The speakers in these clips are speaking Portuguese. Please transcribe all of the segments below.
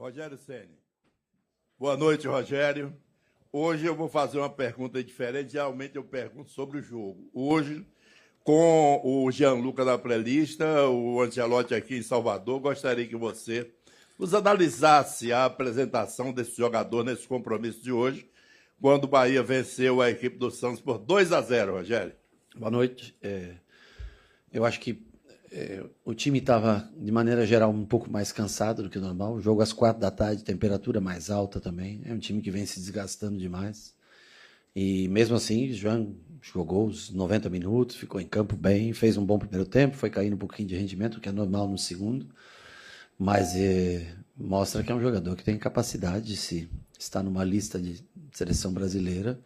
Rogério Ceni. Boa noite, Rogério. Hoje eu vou fazer uma pergunta diferente. Geralmente eu pergunto sobre o jogo. Hoje, com o Gianluca na pré-lista, o Ancelotti aqui em Salvador, gostaria que você nos analisasse a apresentação desse jogador nesse compromisso de hoje, quando o Bahia venceu a equipe do Santos por 2-0, Rogério. Boa noite. Eu acho que o time estava, de maneira geral, um pouco mais cansado do que o normal. O jogo às 4 da tarde, temperatura mais alta também. É um time que vem se desgastando demais. E mesmo assim, o João jogou os 90 minutos, ficou em campo bem, fez um bom primeiro tempo, foi caindo um pouquinho de rendimento, que é normal no segundo. Mas mostra que é um jogador que tem capacidade de se estar numa lista de seleção brasileira.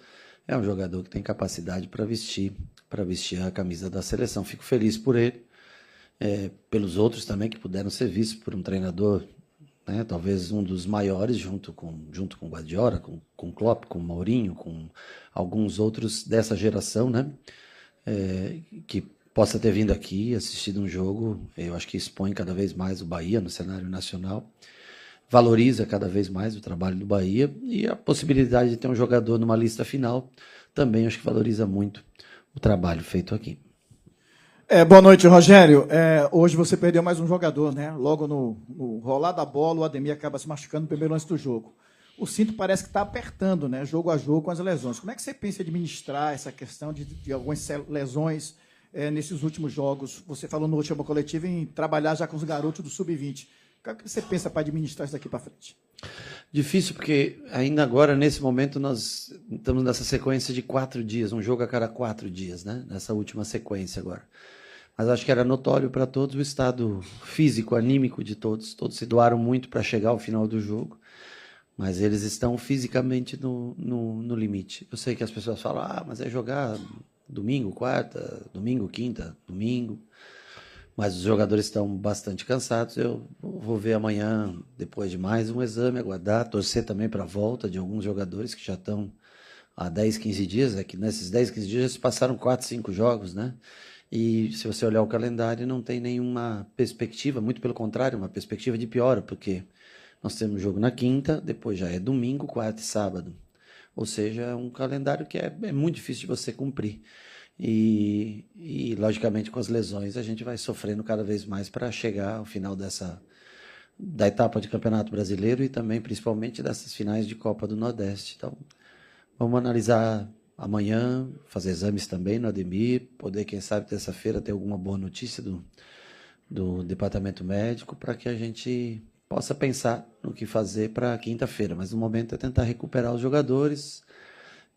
É um jogador que tem capacidade para vestir a camisa da seleção. Fico feliz por ele. Pelos outros também que puderam ser vistos por um treinador, né, talvez um dos maiores, junto com o Guardiola, com o Klopp, com o Mourinho, com alguns outros dessa geração, né, que possa ter vindo aqui, assistido um jogo. Eu acho que expõe cada vez mais o Bahia no cenário nacional, valoriza cada vez mais o trabalho do Bahia, e a possibilidade de ter um jogador numa lista final também acho que valoriza muito o trabalho feito aqui. Boa noite, Rogério. Hoje você perdeu mais um jogador, né? Logo no rolar da bola, o Ademir acaba se machucando no primeiro lance do jogo. O cinto parece que está apertando, né? Jogo a jogo com as lesões. Como é que você pensa em administrar essa questão de algumas lesões nesses últimos jogos? Você falou no último coletivo em trabalhar já com os garotos do Sub-20. O que você pensa para administrar isso daqui para frente? Difícil, porque ainda agora, nesse momento, nós estamos nessa sequência de 4 dias, um jogo a cada 4 dias, né? Nessa última sequência agora. Mas acho que era notório para todos o estado físico, anímico de todos. Todos se doaram muito para chegar ao final do jogo, mas eles estão fisicamente no limite. Eu sei que as pessoas falam, mas é jogar domingo, quarta, domingo, quinta, domingo. Mas os jogadores estão bastante cansados. Eu vou ver amanhã, depois de mais um exame, aguardar, torcer também para a volta de alguns jogadores que já estão há 10, 15 dias. É que nesses 10, 15 dias já se passaram 4, 5 jogos, né? E se você olhar o calendário, não tem nenhuma perspectiva, muito pelo contrário, uma perspectiva de piora, porque nós temos jogo na quinta, depois já é domingo, quarta e sábado. Ou seja, é um calendário que é muito difícil de você cumprir. E logicamente, com as lesões, a gente vai sofrendo cada vez mais para chegar ao final da etapa de Campeonato Brasileiro e também, principalmente, dessas finais de Copa do Nordeste. Então, vamos analisar amanhã, fazer exames também no Ademir, poder, quem sabe, terça-feira ter alguma boa notícia do departamento médico, para que a gente possa pensar no que fazer para quinta-feira. Mas no momento é tentar recuperar os jogadores,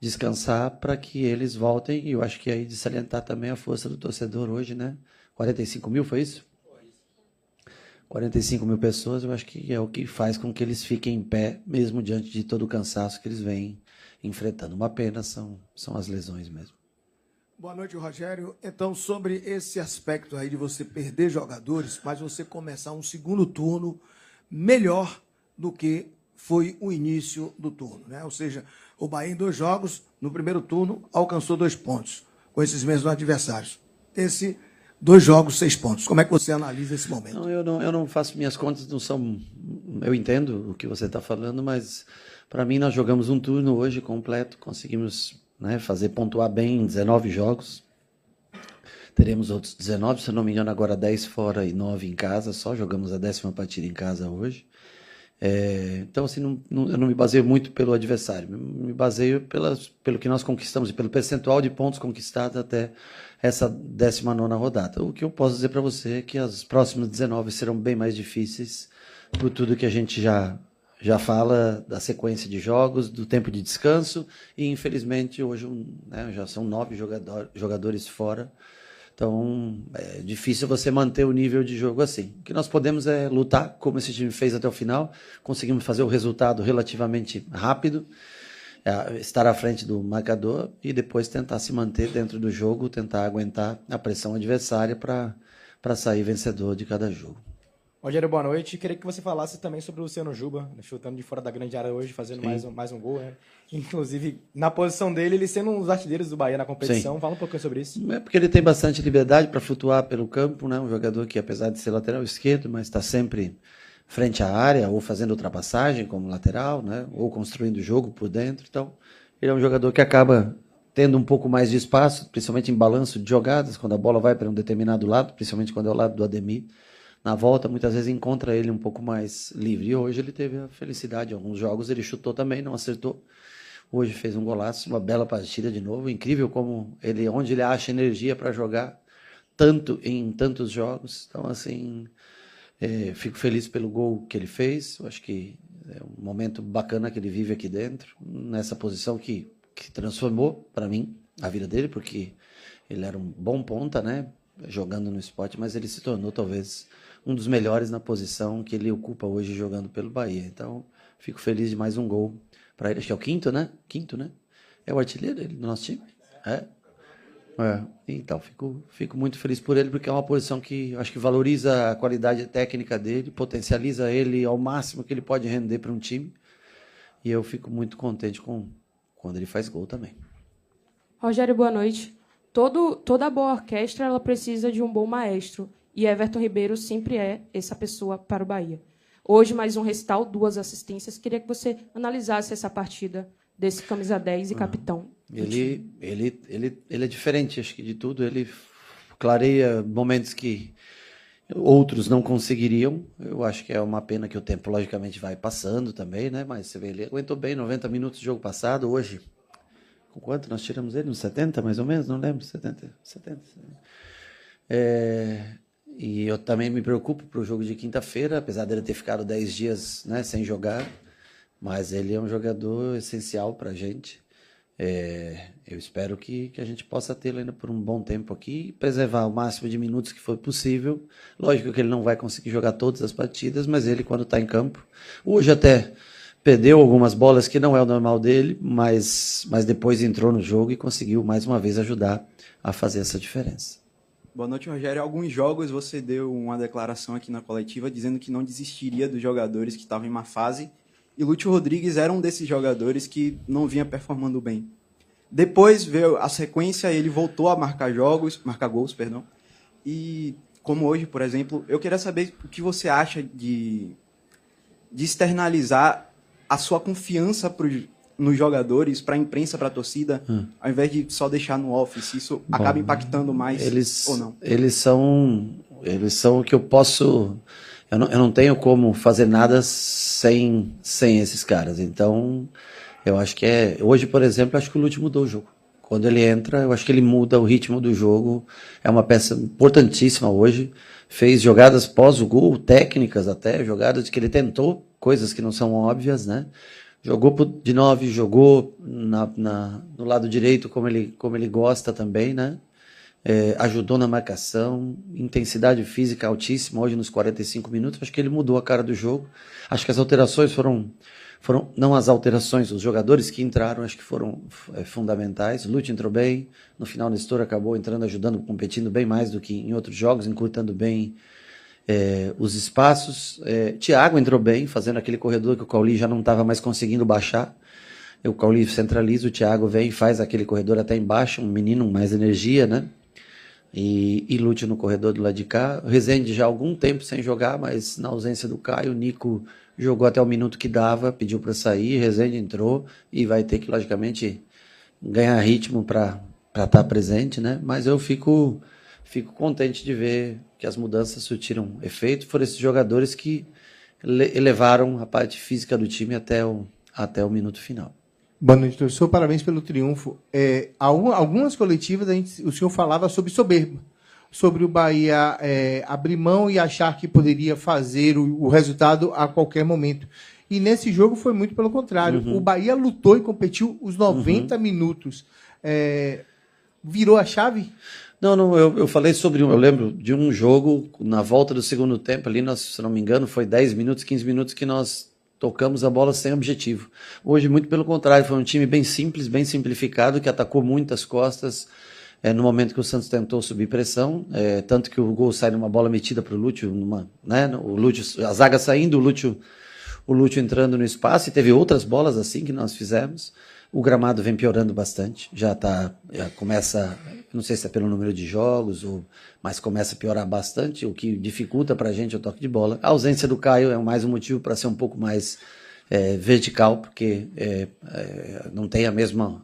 descansar para que eles voltem. E eu acho que aí de salientar também a força do torcedor hoje, né? 45 mil, foi isso? 45 mil pessoas, eu acho que é o que faz com que eles fiquem em pé, mesmo diante de todo o cansaço que eles vêm enfrentando. Uma pena são as lesões mesmo. Boa noite, Rogério. Então, sobre esse aspecto aí de você perder jogadores, mas você começar um segundo turno melhor do que foi o início do turno, né? Ou seja, o Bahia em 2 jogos, no primeiro turno, alcançou 2 pontos com esses mesmos adversários. 2 jogos, 6 pontos. Como é que você analisa esse momento? Não, eu não faço minhas contas, não são. Eu entendo o que você está falando, mas para mim nós jogamos um turno hoje completo, conseguimos, né, pontuar bem em 19 jogos. Teremos outros 19, se eu não me engano, agora 10 fora e 9 em casa, só jogamos a 10ª partida em casa hoje. Então, assim, eu não me baseio muito pelo adversário, me baseio pelo que nós conquistamos e pelo percentual de pontos conquistados até essa 19ª rodada. O que eu posso dizer para você é que as próximas 19 serão bem mais difíceis por tudo que a gente já fala da sequência de jogos, do tempo de descanso, e infelizmente hoje, né, já são 9 jogadores fora. Então, é difícil você manter o nível de jogo assim. O que nós podemos é lutar, como esse time fez até o final. Conseguimos fazer o resultado relativamente rápido, estar à frente do marcador e depois tentar se manter dentro do jogo, tentar aguentar a pressão adversária para sair vencedor de cada jogo. Rogério, boa noite. Queria que você falasse também sobre o Luciano Juba, chutando de fora da grande área hoje, fazendo mais um gol, né? Inclusive, na posição dele, ele sendo um dos artilheiros do Bahia na competição. Sim. Fala um pouquinho sobre isso. É porque ele tem bastante liberdade para flutuar pelo campo, né? Um jogador que, apesar de ser lateral esquerdo, mas está sempre frente à área, ou fazendo ultrapassagem como lateral, né? Ou construindo o jogo por dentro. Então, ele é um jogador que acaba tendo um pouco mais de espaço, principalmente em balanço de jogadas, quando a bola vai para um determinado lado, principalmente quando é o lado do Ademir. Na volta, muitas vezes encontra ele um pouco mais livre. E hoje ele teve a felicidade. Em alguns jogos ele chutou também, não acertou. Hoje fez um golaço, uma bela partida de novo. Incrível como ele, onde ele acha energia para jogar tanto em tantos jogos. Então, assim, fico feliz pelo gol que ele fez. Eu acho que é um momento bacana que ele vive aqui dentro, nessa posição que transformou, para mim, a vida dele, porque ele era um bom ponta, né? Jogando no Sport, mas ele se tornou, talvez, um dos melhores na posição que ele ocupa hoje jogando pelo Bahia. Então, fico feliz de mais um gol para ele. Acho que é o quinto, né? Quinto, né? É o artilheiro dele, do nosso time? Então, fico muito feliz por ele, porque é uma posição que eu acho que valoriza a qualidade técnica dele, potencializa ele ao máximo que ele pode render para um time. E eu fico muito contente quando ele faz gol também. Rogério, boa noite. Toda boa orquestra ela precisa de um bom maestro. E Everton Ribeiro sempre é essa pessoa para o Bahia. Hoje, mais um recital, 2 assistências. Queria que você analisasse essa partida desse camisa 10 e capitão. Ele é diferente, acho que de tudo. Ele clareia momentos que outros não conseguiriam. Eu acho que é uma pena que o tempo, logicamente, vai passando também, né? Mas você vê, ele aguentou bem 90 minutos do jogo passado. Hoje, com quanto nós tiramos ele? Uns 70, mais ou menos? Não lembro, 70. E eu também me preocupo para o jogo de quinta-feira, apesar dele ter ficado 10 dias, né, sem jogar. Mas ele é um jogador essencial para a gente. Eu espero que a gente possa tê-lo ainda por um bom tempo aqui e preservar o máximo de minutos que for possível. Lógico que ele não vai conseguir jogar todas as partidas, mas ele, quando está em campo... Hoje até perdeu algumas bolas que não é o normal dele, mas depois entrou no jogo e conseguiu, mais uma vez, ajudar a fazer essa diferença. Boa noite, Rogério. Alguns jogos você deu uma declaração aqui na coletiva dizendo que não desistiria dos jogadores que estavam em má fase, e Lúcio Rodrigues era um desses jogadores que não vinha performando bem. Depois veio a sequência, ele voltou a marcar gols, e como hoje, por exemplo, eu queria saber o que você acha de externalizar a sua confiança nos jogadores, para a imprensa, para a torcida, ao invés de só deixar no off, se isso acaba impactando mais ou não. Eles são o que eu posso... Eu não tenho como fazer nada sem esses caras. Então, eu acho que hoje, por exemplo, eu acho que o Lúcio mudou o jogo. Quando ele entra, eu acho que ele muda o ritmo do jogo. É uma peça importantíssima hoje. Fez jogadas pós o gol, técnicas até, jogadas que ele tentou, coisas que não são óbvias, né? Jogou de 9, jogou no lado direito como ele gosta também, né? Ajudou na marcação, intensidade física altíssima hoje nos 45 minutos. Acho que ele mudou a cara do jogo. Acho que as alterações foram não as alterações, os jogadores que entraram acho que foram fundamentais. O Lúcio entrou bem, no final Nestor acabou entrando, ajudando, competindo bem mais do que em outros jogos, encurtando bem os espaços. Thiago entrou bem, fazendo aquele corredor que o Cauli já não estava mais conseguindo baixar. O Cauli centraliza, o Thiago vem e faz aquele corredor até embaixo, um menino com mais energia, né? E Lúcio no corredor do lado de cá. O Rezende já há algum tempo sem jogar, mas na ausência do Caio, o Nico jogou até o minuto que dava, pediu para sair, Rezende entrou e vai ter que, logicamente, ganhar ritmo para estar presente, né? Mas eu fico contente de ver que as mudanças surtiram efeito. Foram esses jogadores que elevaram a parte física do time até o minuto final. Boa noite, professor. Parabéns pelo triunfo. Algumas coletivas o senhor falava sobre soberba, sobre o Bahia abrir mão e achar que poderia fazer o resultado a qualquer momento. E nesse jogo foi muito pelo contrário. O Bahia lutou e competiu os 90 minutos. Virou a chave? Não, eu falei eu lembro de um jogo, na volta do segundo tempo, ali, se não me engano, foi 10 minutos, 15 minutos que nós tocamos a bola sem objetivo. Hoje, muito pelo contrário, foi um time bem simples, bem simplificado, que atacou muitas costas no momento que o Santos tentou subir pressão, tanto que o gol sai numa bola metida para o Lúcio, a zaga saindo, o Lúcio entrando no espaço, e teve outras bolas assim que nós fizemos. O gramado vem piorando bastante, já começa, não sei se é pelo número de jogos, mas começa a piorar bastante, o que dificulta pra gente o toque de bola. A ausência do Caio é mais um motivo para ser um pouco mais vertical, porque não tem a mesma,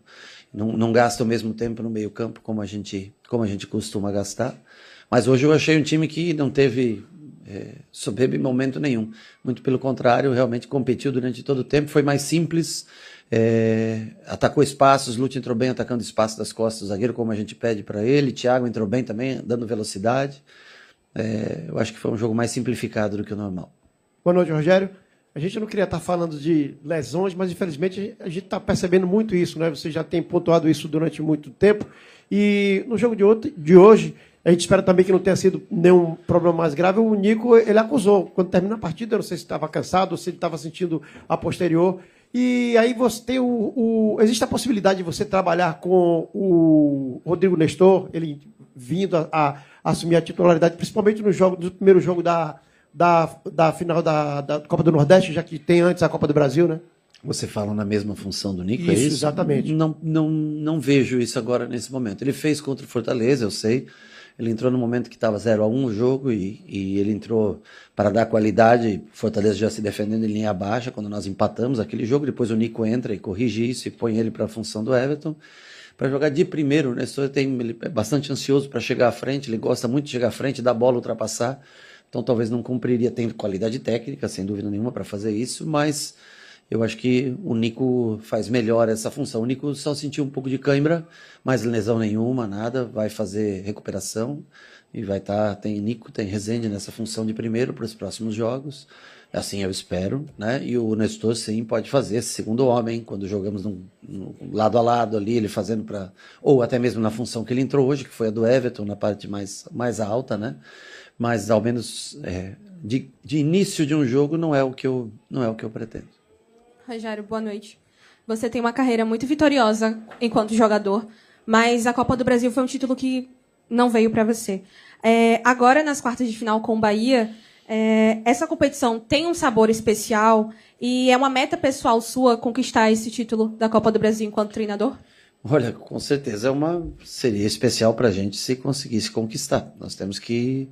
não gasta o mesmo tempo no meio campo como a gente costuma gastar. Mas hoje eu achei um time que não teve soberba em momento nenhum. Muito pelo contrário, realmente competiu durante todo o tempo, foi mais simples, atacou espaços, Lúcio entrou bem atacando espaço das costas do zagueiro, como a gente pede para ele, Thiago entrou bem também, dando velocidade. Eu acho que foi um jogo mais simplificado do que o normal. Boa noite, Rogério. A gente não queria estar falando de lesões, mas infelizmente a gente está percebendo muito isso, né? Você já tem pontuado isso durante muito tempo. E no jogo de hoje, a gente espera também que não tenha sido nenhum problema mais grave. O Nico, ele acusou, quando termina a partida, eu não sei se estava cansado ou se ele estava sentindo a posterior. E aí você tem existe a possibilidade de você trabalhar com o Rodrigo Nestor, ele vindo a assumir a titularidade, principalmente no primeiro jogo da final da Copa do Nordeste, já que tem antes a Copa do Brasil, né? Você fala na mesma função do Nico, Isso, é isso? Exatamente. Não vejo isso agora nesse momento. Ele fez contra o Fortaleza, eu sei. Ele entrou no momento que estava 0-1 o jogo e ele entrou para dar qualidade. Fortaleza já se defendendo em linha baixa quando nós empatamos aquele jogo. Depois o Nico entra e corrige isso e põe ele para a função do Everton. Para jogar de primeiro, né? Ele é bastante ansioso para chegar à frente, ele gosta muito de chegar à frente, dar bola, ultrapassar. Então talvez não cumpriria, tem qualidade técnica, sem dúvida nenhuma, para fazer isso, mas eu acho que o Nico faz melhor essa função. O Nico só sentiu um pouco de cãibra, mas lesão nenhuma, nada, vai fazer recuperação e vai estar, tem Nico, tem Rezende nessa função de primeiro para os próximos jogos, assim eu espero, né? E o Nestor sim pode fazer esse segundo homem, quando jogamos lado a lado ali, ele fazendo ou até mesmo na função que ele entrou hoje, que foi a do Everton, na parte mais alta, né? Mas ao menos de início de um jogo não é o que eu pretendo. Rogério, boa noite. Você tem uma carreira muito vitoriosa enquanto jogador, mas a Copa do Brasil foi um título que não veio para você. Agora, nas quartas de final com o Bahia, essa competição tem um sabor especial e é uma meta pessoal sua conquistar esse título da Copa do Brasil enquanto treinador? Olha, com certeza seria especial para a gente se conseguisse conquistar. Nós temos que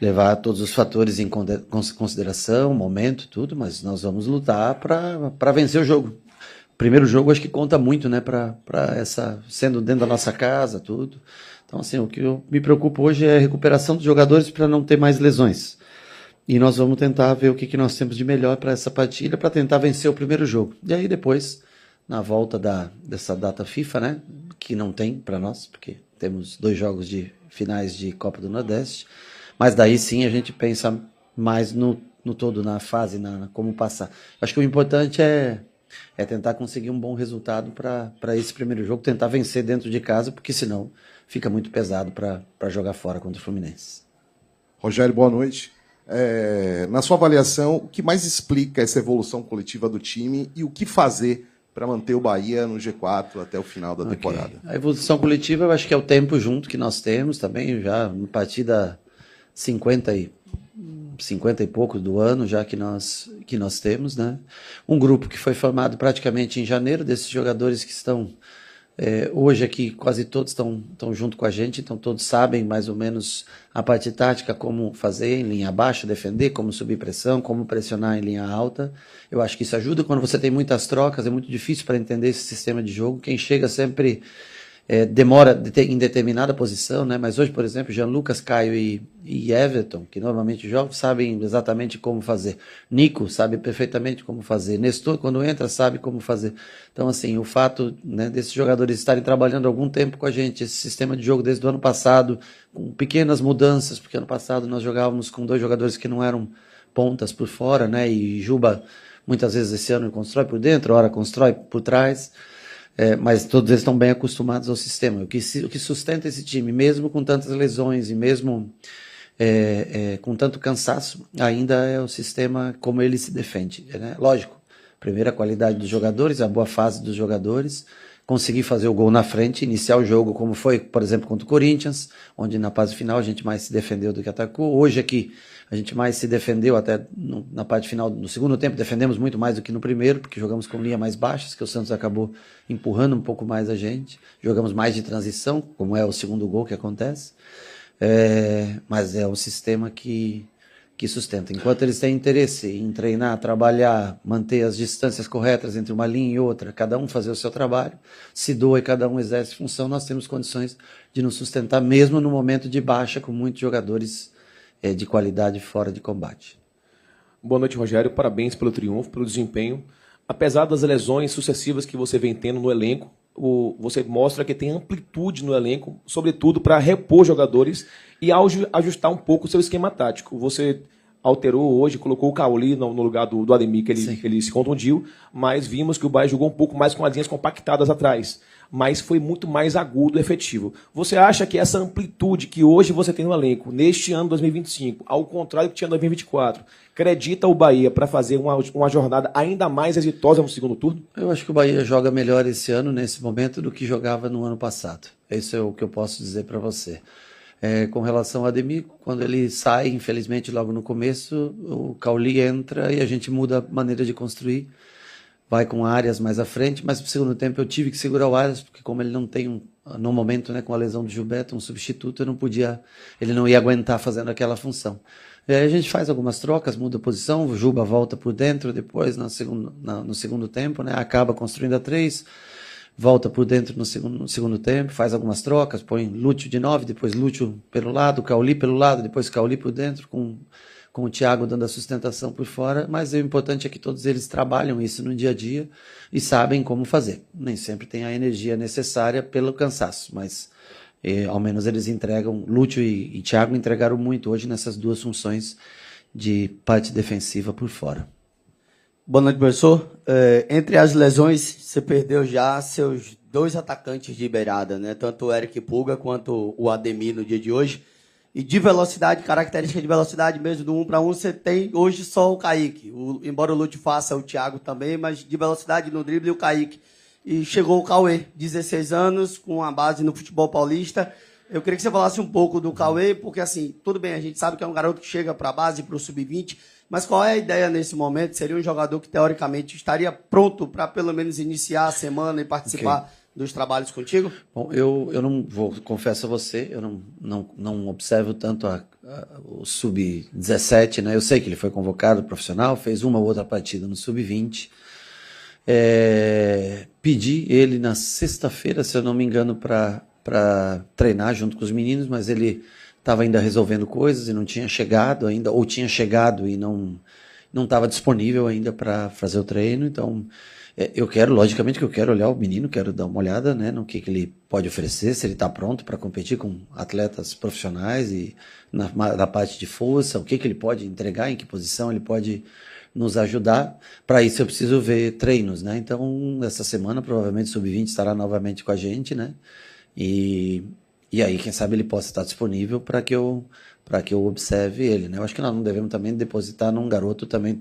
levar todos os fatores em consideração, momento, tudo, mas nós vamos lutar para vencer o jogo. O primeiro jogo acho que conta muito, né, sendo dentro da nossa casa, tudo. Então, assim, o que eu me preocupo hoje é a recuperação dos jogadores para não ter mais lesões. E nós vamos tentar ver o que nós temos de melhor para essa partida, para tentar vencer o primeiro jogo. E aí depois, na volta dessa data FIFA, né, que não tem para nós, porque temos 2 jogos de finais de Copa do Nordeste, mas daí sim a gente pensa mais no todo, na fase, como passar. Acho que o importante é tentar conseguir um bom resultado para esse primeiro jogo, tentar vencer dentro de casa, porque senão fica muito pesado para jogar fora contra o Fluminense. Rogério, boa noite. Na sua avaliação, o que mais explica essa evolução coletiva do time e o que fazer para manter o Bahia no G4 até o final da temporada? A evolução coletiva eu acho que é o tempo junto que nós temos também, já no partida 50 e poucos do ano já que nós temos, né? Um grupo que foi formado praticamente em janeiro, desses jogadores que estão hoje aqui, quase todos estão junto com a gente, então todos sabem mais ou menos a parte tática, como fazer em linha baixa, defender, como subir pressão, como pressionar em linha alta. Eu acho que isso ajuda. Quando você tem muitas trocas, é muito difícil para entender esse sistema de jogo. Quem chega sempre demora em determinada posição, né? Mas hoje, por exemplo, Jean Lucas, Caio e Everton, que normalmente jogam, sabem exatamente como fazer. Nico sabe perfeitamente como fazer. Nestor, quando entra, sabe como fazer. Então, assim, o fato, né, desses jogadores estarem trabalhando algum tempo com a gente, esse sistema de jogo desde o ano passado, com pequenas mudanças, porque ano passado nós jogávamos com 2 jogadores que não eram pontas por fora, né? E Juba, muitas vezes esse ano, constrói por dentro, ora constrói por trás. Mas todos eles estão bem acostumados ao sistema. O que sustenta esse time, mesmo com tantas lesões e mesmo com tanto cansaço, ainda é o sistema como ele se defende, né? Lógico, primeiro a qualidade dos jogadores, a boa fase dos jogadores, conseguir fazer o gol na frente, iniciar o jogo como foi, por exemplo, contra o Corinthians, onde na fase final a gente mais se defendeu do que atacou. Hoje aqui a gente mais se defendeu, até na parte final, no segundo tempo defendemos muito mais do que no primeiro, porque jogamos com linha mais baixas, que o Santos acabou empurrando um pouco mais a gente. Jogamos mais de transição, como é o segundo gol que acontece. Mas é um sistema que sustenta. Enquanto eles têm interesse em treinar, trabalhar, manter as distâncias corretas entre uma linha e outra, cada um fazer o seu trabalho, se doa e cada um exerce função, nós temos condições de nos sustentar mesmo no momento de baixa, com muitos jogadores de qualidade fora de combate. Boa noite, Rogério. Parabéns pelo triunfo, pelo desempenho. Apesar das lesões sucessivas que você vem tendo no elenco, você mostra que tem amplitude no elenco, sobretudo para repor jogadores e ajustar um pouco o seu esquema tático. Você alterou hoje, colocou o Cauli no lugar do Ademir, que ele se contundiu, mas vimos que o Bahia jogou um pouco mais com as linhas compactadas atrás, mas foi muito mais agudo e efetivo. Você acha que essa amplitude que hoje você tem no elenco, neste ano 2025, ao contrário que tinha em 2024, acredita o Bahia para fazer uma jornada ainda mais exitosa no segundo turno? Eu acho que o Bahia joga melhor esse ano, nesse momento, do que jogava no ano passado. Isso é o que eu posso dizer para você. Com relação ao Ademir, quando ele sai, infelizmente, logo no começo, o Cauli entra e a gente muda a maneira de construir. Vai com Arias mais à frente, mas no segundo tempo eu tive que segurar o Arias, porque como ele não tem, no momento, né, com a lesão do Gilberto, um substituto, ele não ia aguentar fazendo aquela função. E aí a gente faz algumas trocas, muda a posição, o Juba volta por dentro, depois no segundo tempo, né, acaba construindo a 3, volta por dentro no segundo tempo, faz algumas trocas, põe Lúcio de 9, depois Lúcio pelo lado, Cauli pelo lado, depois Cauli por dentro, com o Thiago dando a sustentação por fora, mas o importante é que todos eles trabalham isso no dia a dia e sabem como fazer. Nem sempre tem a energia necessária pelo cansaço, mas ao menos eles entregam, Lúcio e Thiago entregaram muito hoje nessas duas funções de parte defensiva por fora. Boa noite, professor. Entre as lesões, você perdeu já seus 2 atacantes de beirada, né? Tanto o Eric Pulga quanto o Ademir no dia de hoje. E de velocidade, característica de velocidade mesmo, do 1 para 1, você tem hoje só o Kaique. Embora o Lúcio faça o Thiago também, mas de velocidade no drible o Kaique. E chegou o Cauê, 16 anos, com a base no futebol paulista. Eu queria que você falasse um pouco do Cauê, porque assim, tudo bem, a gente sabe que é um garoto que chega para a base, para o sub-20, mas qual é a ideia nesse momento? Seria um jogador que, teoricamente, estaria pronto para, pelo menos, iniciar a semana e participar dos trabalhos contigo? Bom, eu não vou, confesso a você, eu não observo tanto o sub-17, né? Eu sei que ele foi convocado profissional, fez uma ou outra partida no sub-20. Pedi ele na sexta-feira, se eu não me engano, para treinar junto com os meninos, mas ele estava ainda resolvendo coisas e não tinha chegado ainda, ou tinha chegado e não estava disponível ainda para fazer o treino. Então, logicamente que eu quero olhar o menino, quero dar uma olhada, né, no que ele pode oferecer, se ele está pronto para competir com atletas profissionais e na parte de força, o que ele pode entregar, em que posição ele pode nos ajudar. Para isso eu preciso ver treinos, né? Então, essa semana provavelmente o Sub-20 estará novamente com a gente, né? E aí, quem sabe ele possa estar disponível para que eu observe ele, né? Eu acho que nós não devemos também depositar num garoto também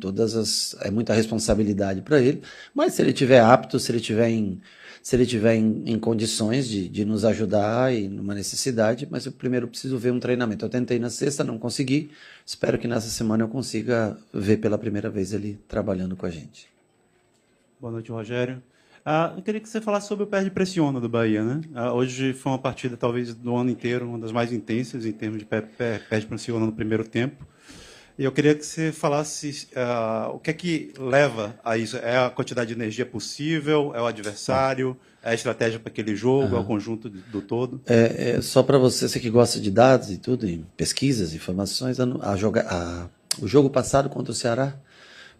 é muita responsabilidade para ele, mas se ele estiver apto, se ele estiver em condições de nos ajudar e numa necessidade, mas eu primeiro preciso ver um treinamento. Eu tentei na sexta, não consegui, espero que nessa semana eu consiga ver pela primeira vez ele trabalhando com a gente. Boa noite, Rogério. Eu queria que você falasse sobre o perde pressiona do Bahia, né? Hoje foi uma partida, talvez, do ano inteiro, uma das mais intensas em termos de perde pressiona no primeiro tempo. E eu queria que você falasse o que é que leva a isso. É a quantidade de energia possível? É o adversário? É a estratégia para aquele jogo? É o conjunto do todo? Só para você que gosta de dados e tudo, e pesquisas, informações, o jogo passado contra o Ceará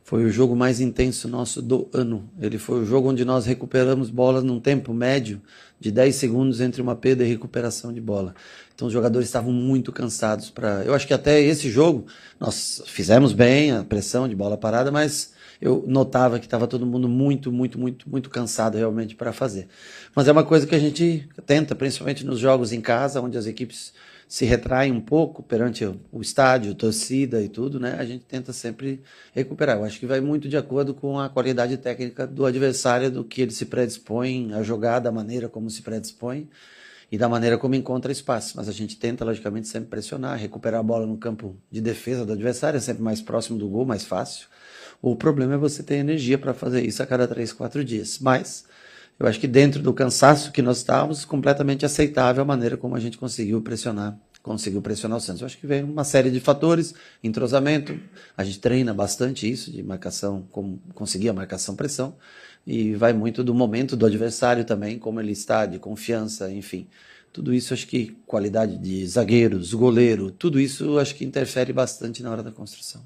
foi o jogo mais intenso nosso do ano. Ele foi o jogo onde nós recuperamos bolas num tempo médio de 10 segundos entre uma perda e recuperação de bola. Então os jogadores estavam muito cansados. Eu acho que até esse jogo nós fizemos bem a pressão de bola parada, mas eu notava que estava todo mundo muito cansado realmente para fazer. Mas é uma coisa que a gente tenta, principalmente nos jogos em casa, onde as equipes se retrai um pouco perante o estádio, torcida e tudo, né? A gente tenta sempre recuperar. Eu acho que vai muito de acordo com a qualidade técnica do adversário, do que ele se predispõe a jogar, da maneira como se predispõe e da maneira como encontra espaço. Mas a gente tenta, logicamente, sempre pressionar, recuperar a bola no campo de defesa do adversário, é sempre mais próximo do gol, mais fácil. O problema é você ter energia para fazer isso a cada 3, 4 dias. Mas eu acho que dentro do cansaço que nós estávamos, completamente aceitável a maneira como a gente conseguiu pressionar o Santos. Eu acho que veio uma série de fatores, entrosamento, a gente treina bastante isso, de marcação, como conseguir a marcação-pressão, e vai muito do momento do adversário também, como ele está, de confiança, enfim. Tudo isso, acho que qualidade de zagueiros, goleiro, tudo isso acho que interfere bastante na hora da construção.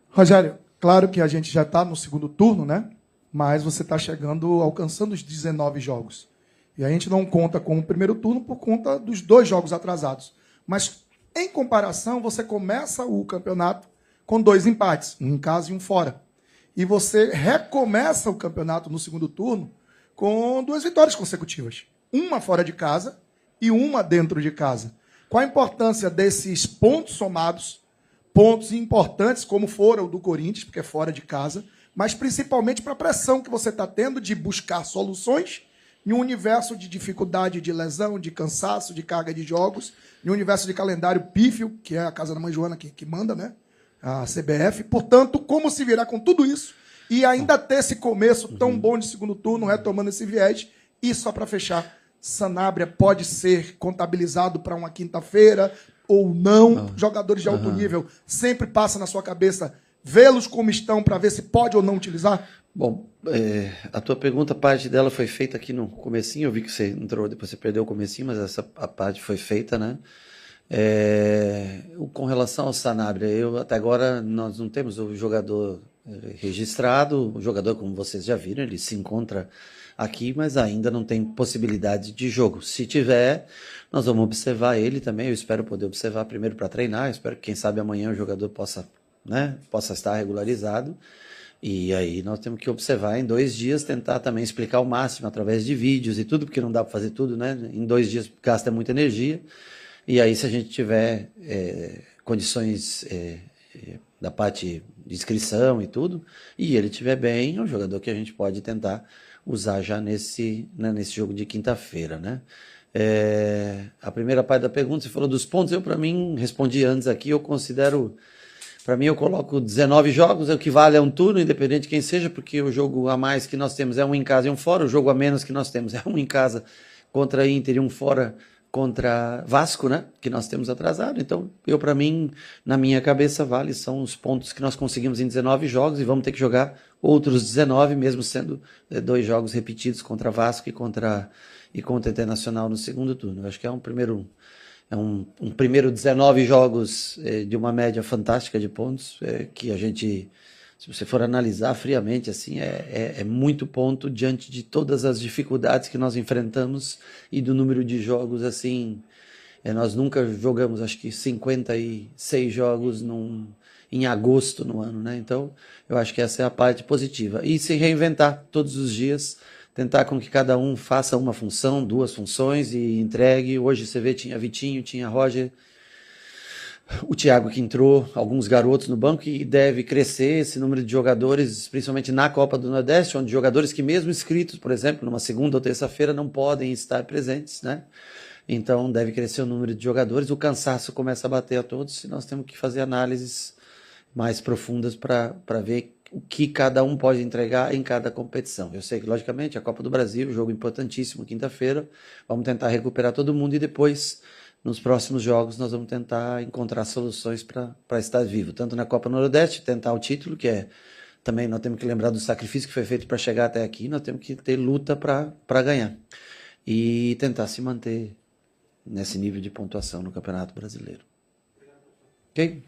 Rogério, claro que a gente já está no segundo turno, né? Mas você está chegando, alcançando os 19 jogos. E a gente não conta com o primeiro turno por conta dos 2 jogos atrasados. Mas, em comparação, você começa o campeonato com 2 empates, um em casa e um fora. E você recomeça o campeonato no segundo turno com 2 vitórias consecutivas. Uma fora de casa e uma dentro de casa. Qual a importância desses pontos somados, pontos importantes, como foram o do Corinthians, porque é fora de casa, mas principalmente para a pressão que você está tendo de buscar soluções em um universo de dificuldade, de lesão, de cansaço, de carga de jogos, em um universo de calendário pífio, que é a casa da mãe Joana que manda, né? A CBF. Portanto, como se virar com tudo isso e ainda ter esse começo tão bom de segundo turno, retomando esse viés, e só para fechar, Sanabria pode ser contabilizado para uma quinta-feira ou não? Jogadores de alto nível, sempre passa na sua cabeça vê-los como estão para ver se pode ou não utilizar? Bom, a tua pergunta, parte dela foi feita aqui no comecinho, eu vi que você entrou, depois você perdeu o comecinho, mas a parte foi feita, né? Com relação ao Sanabria, até agora nós não temos o jogador registrado, o jogador, como vocês já viram, ele se encontra aqui, mas ainda não tem possibilidade de jogo. Se tiver, nós vamos observar ele também, eu espero poder observar primeiro para treinar, eu espero que quem sabe amanhã o jogador possa estar regularizado, e aí nós temos que observar em 2 dias, tentar também explicar o máximo através de vídeos e tudo, porque não dá para fazer tudo, né? Em 2 dias gasta muita energia, e aí se a gente tiver condições da parte de inscrição e tudo, e ele estiver bem, é um jogador que a gente pode tentar usar já nesse jogo de quinta-feira, né? A primeira parte da pergunta, você falou dos pontos, eu para mim, respondi antes aqui, eu considero... Para mim, eu coloco 19 jogos, é o que vale a um turno, independente de quem seja, porque o jogo a mais que nós temos é um em casa e um fora, o jogo a menos que nós temos é um em casa contra Inter e um fora contra Vasco, né? Que nós temos atrasado. Então, para mim, na minha cabeça, são os pontos que nós conseguimos em 19 jogos e vamos ter que jogar outros 19, mesmo sendo 2 jogos repetidos contra Vasco e contra Internacional no segundo turno. Eu acho que é um primeiro 19 jogos de uma média fantástica de pontos, que a gente, se você for analisar friamente, assim, é muito ponto diante de todas as dificuldades que nós enfrentamos e do número de jogos, assim, nós nunca jogamos, acho que 56 jogos em agosto no ano, né? Então, eu acho que essa é a parte positiva. E se reinventar todos os dias, tentar com que cada um faça uma função, 2 funções e entregue. Hoje você vê, tinha Vitinho, tinha Roger, o Thiago que entrou, alguns garotos no banco, e deve crescer esse número de jogadores, principalmente na Copa do Nordeste, onde jogadores que mesmo inscritos, por exemplo, numa segunda ou terça-feira não podem estar presentes, né? Então deve crescer o número de jogadores, o cansaço começa a bater a todos e nós temos que fazer análises mais profundas para ver o que cada um pode entregar em cada competição. Eu sei que, logicamente, a Copa do Brasil, jogo importantíssimo, quinta-feira, vamos tentar recuperar todo mundo e depois, nos próximos jogos, nós vamos tentar encontrar soluções para estar vivo. Tanto na Copa do Nordeste, tentar o título, que também nós temos que lembrar do sacrifício que foi feito para chegar até aqui, nós temos que ter luta para ganhar. E tentar se manter nesse nível de pontuação no Campeonato Brasileiro. Ok?